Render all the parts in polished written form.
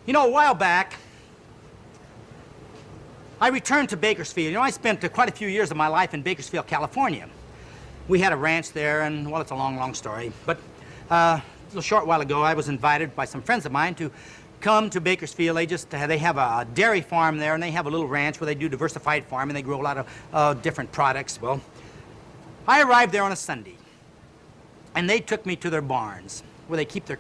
You know, a while back, I returned to Bakersfield. You know, I spent quite a few years of my life in Bakersfield, California. We had a ranch there, and, well, it's a long, long story. But a little short while ago, I was invited by some friends of mine to come to Bakersfield. They have a dairy farm there, and they have a little ranch where they do diversified farming. They grow a lot of different products. Well, I arrived there on a Sunday, and they took me to their barns where they keep their,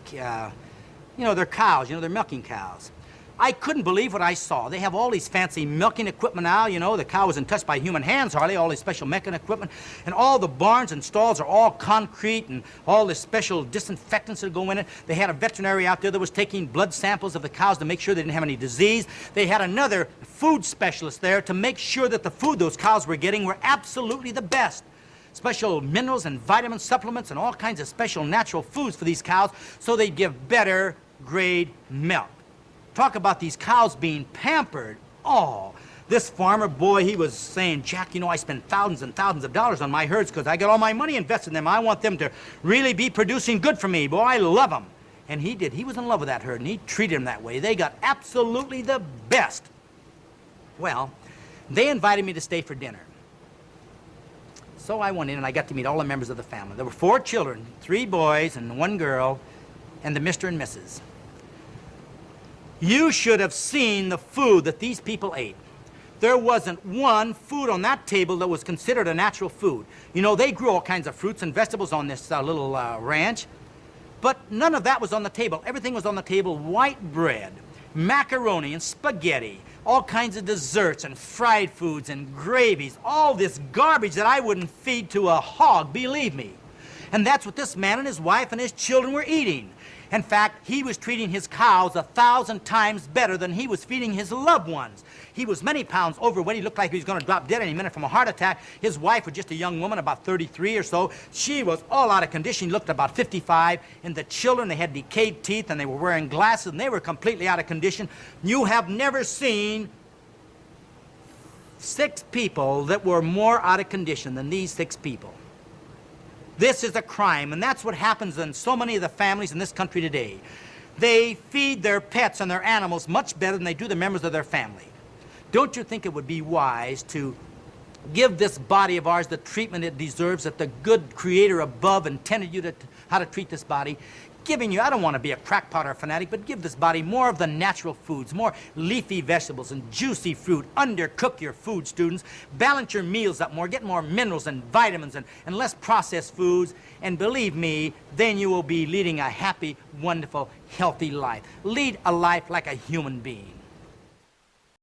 their cows, their milking cows. I couldn't believe what I saw. They have all these fancy milking equipment now. The cow isn't touched by human hands hardly, all this special milking equipment. And all the barns and stalls are all concrete and all this special disinfectants that go in it. They had a veterinary out there that was taking blood samples of the cows to make sure they didn't have any disease. They had another food specialist there to make sure that the food those cows were getting were absolutely the best. Special minerals and vitamin supplements and all kinds of special natural foods for these cows so they'd give better grade milk. Talk about these cows being pampered. Oh, this farmer, boy, he was saying, Jack, I spend thousands and thousands of dollars on my herds because I got all my money invested in them. I want them to really be producing good for me. Boy, I love them. And he did. He was in love with that herd, and he treated them that way. They got absolutely the best. Well, they invited me to stay for dinner. So I went in, and I got to meet all the members of the family. There were 4 children, 3 boys and 1 girl, and the Mr. and Mrs. You should have seen the food that these people ate. There wasn't one food on that table that was considered a natural food. They grew all kinds of fruits and vegetables on this little ranch, but none of that was on the table. Everything was on the table: white bread, macaroni and spaghetti, all kinds of desserts and fried foods and gravies, all this garbage that I wouldn't feed to a hog, believe me. And that's what this man and his wife and his children were eating. In fact, he was treating his cows 1,000 times better than he was feeding his loved ones. He was many pounds overweight. He looked like he was going to drop dead any minute from a heart attack. His wife was just a young woman, about 33 or so. She was all out of condition. He looked about 55. And the children, they had decayed teeth, and they were wearing glasses, and they were completely out of condition. You have never seen 6 people that were more out of condition than these 6 people. This is a crime, and that's what happens in so many of the families in this country today. They feed their pets and their animals much better than they do the members of their family. Don't you think it would be wise to give this body of ours the treatment it deserves, that the good Creator above intended you how to treat this body? Giving you, I don't want to be a crackpot or a fanatic, but give this body more of the natural foods, more leafy vegetables and juicy fruit. Undercook your food, students. Balance your meals up more. Get more minerals and vitamins and less processed foods. And believe me, then you will be leading a happy, wonderful, healthy life. Lead a life like a human being.